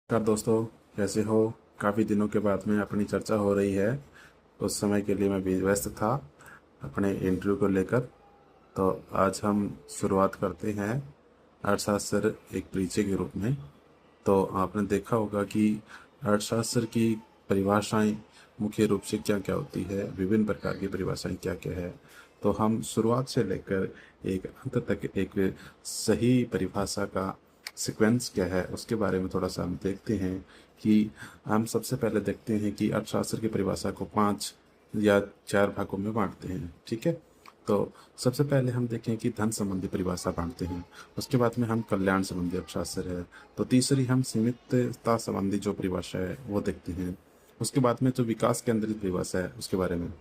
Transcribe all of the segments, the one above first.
नमस्कार दोस्तों, कैसे हो। काफ़ी दिनों के बाद में अपनी चर्चा हो रही है। उस समय के लिए मैं भी व्यस्त था अपने इंटरव्यू को लेकर। तो आज हम शुरुआत करते हैं अर्थशास्त्र एक परिचय के रूप में। तो आपने देखा होगा कि अर्थशास्त्र की परिभाषाएं मुख्य रूप से क्या क्या होती है, विभिन्न प्रकार की परिभाषाएं क्या क्या है। तो हम शुरुआत से लेकर एक अंत तक एक सही परिभाषा का सीक्वेंस क्या है उसके बारे में थोड़ा सा हम देखते हैं। कि हम सबसे पहले देखते हैं कि अर्थशास्त्र की परिभाषा को 5 या 4 भागों में बांटते हैं। ठीक है। तो सबसे पहले हम देखें कि धन संबंधी परिभाषा बांटते हैं। उसके बाद में हम कल्याण संबंधी अर्थशास्त्र है। तो तीसरी हम सीमितता संबंधी जो परिभाषा है वो देखते हैं। उसके बाद में जो विकास केंद्रित परिभाषा है उसके बारे में।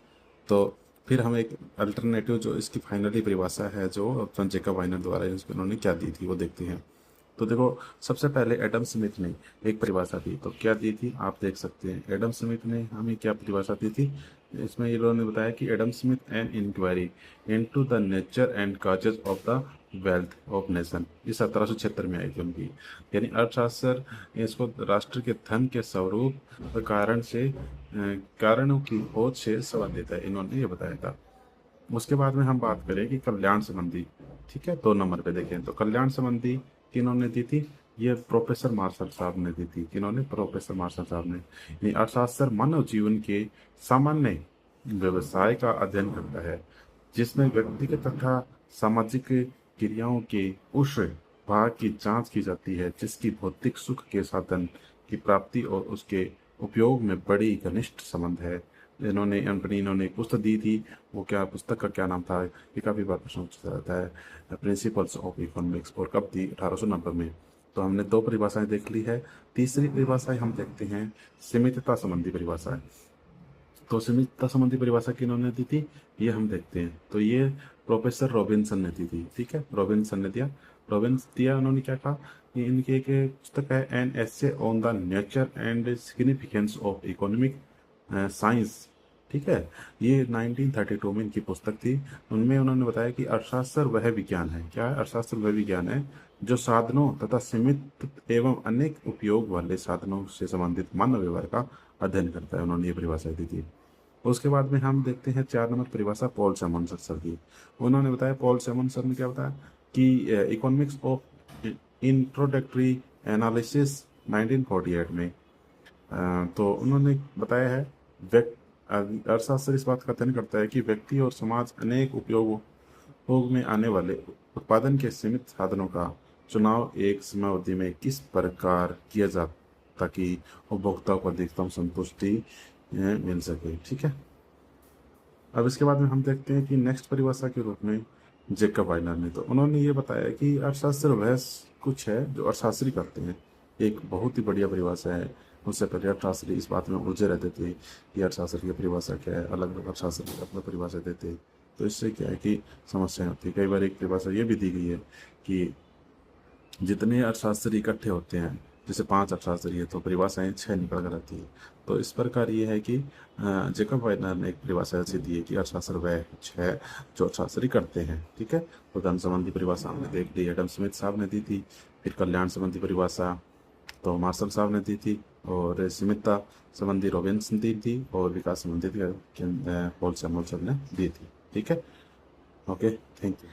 तो फिर हम एक अल्टरनेटिव जो इसकी फाइनली परिभाषा है जो जॉन जेकब वाइनर द्वारा उन्होंने क्या दी थी वो देखते हैं। तो देखो, सबसे पहले एडम स्मिथ ने एक परिभाषा दी। तो क्या दी थी आप देख सकते हैं। एडम स्मिथ ने हमें क्या परिभाषा दी थी। इसमें ये लोगों ने बताया कि Adam Smith an inquiry into the nature and causes of the wealth of nation, ये 1776 में आई थी उनकी। यानी अर्थशास्त्र इसको राष्ट्र के धन के स्वरूप और कारणों की खोज से संबंधित है, इन्होंने ये बताया था। उसके बाद में हम बात करें कि कल्याण संबंधी। ठीक है, 2 नंबर पे देखें तो कल्याण संबंधी किन्होंने दी थी। ये प्रोफेसर मार्शल साहब ने दी थी। किन्होंने? प्रोफेसर मार्शल साहब ने। यानी अर्थशास्त्र मानव जीवन के सामान्य व्यवसाय का अध्ययन करता है जिसमें व्यक्तिगत तथा सामाजिक क्रियाओं के उस भाग की जांच की जाती है जिसकी भौतिक सुख के साधन की प्राप्ति और उसके उपयोग में बड़ी घनिष्ठ संबंध है। इन्होंने एक पुस्तक दी थी। वो क्या पुस्तक का क्या नाम था, ये काफ़ी बार प्रश्न पूछा जाता है। Principles of economics. और कब थी? 1890 में। तो हमने 2 परिभाषाएं देख ली है। तीसरी परिभाषाएं हम देखते हैं सीमितता संबंधी परिभाषाएं। तो सीमितता संबंधी परिभाषा किन्होंने दी थी ये हम देखते हैं। तो ये प्रोफेसर रॉबिन्सन ने दी थी। ठीक है, रॉबिन्सन ने दिया। उन्होंने क्या कहा। ये इनकी एक पुस्तक है an essay on the nature and significance of economic science. ठीक है, ये 1932 में इनकी पुस्तक थी। उनमें उन्होंने बताया कि अर्थशास्त्र वह विज्ञान है। क्या है? अर्थशास्त्र वह विज्ञान है जो साधनों तथा सीमित एवं अनेक उपयोग वाले साधनों से संबंधित मानव व्यवहार का अध्ययन करता है। उन्होंने ये परिभाषा दी थी। उसके बाद में हम देखते हैं 4 नंबर परिभाषा पॉल सैमुअल सर की। उन्होंने बताया, पॉल सैमुअल सर ने क्या बताया कि इकोनॉमिक्स ऑफ इंट्रोडक्टरी एनालिसिस 1948 में। तो उन्होंने बताया है अर्थशास्त्र इस बात का अध्ययन करता है कि व्यक्ति और समाज अनेक उपयोग में आने वाले उत्पादन के सीमित साधनों का चुनाव एक समय अवधि में किस प्रकार किया जाता ताकि उपभोक्ताओं को अधिकतम संतुष्टि मिल सके। ठीक है। अब इसके बाद में हम देखते हैं कि नेक्स्ट परिभाषा के रूप में जेकब वाइनर ने, तो उन्होंने ये बताया कि अर्थशास्त्र वह कुछ है जो अर्थशास्त्री करते हैं। एक बहुत ही बढ़िया परिभाषा है। उससे पहले अर्थशास्त्री इस बात में उलझे रहते थे कि अर्थशास्त्र की परिभाषा क्या है, अलग अलग अर्थशास्त्र की अपना परिभाषा देते। तो इससे क्या है कि समस्याएं होती है। कई बार एक परिभाषा ये भी दी गई है कि जितने अर्थशास्त्री इकट्ठे होते हैं, जैसे 5 अर्थशास्त्री है तो परिभाषाएं 6 निकल कर आती है। तो इस प्रकार ये है कि जेकब वाइनर ने एक परिभाषा ऐसी दी है कि अर्थशास्त्र वह कुछ है जो अर्थशास्त्री करते हैं। ठीक है। तो धन संबंधी परिभाषा हमने देख ली, एडम स्मिथ साहब ने दी थी। फिर कल्याण संबंधी परिभाषा तो मार्शल साहब ने दी थी। और सीमितता संबंधी रॉबिन्सन दी थी। और विकास संबंधी पॉल सैमुअल सर ने दी थी। ठीक है। Okay, thank you.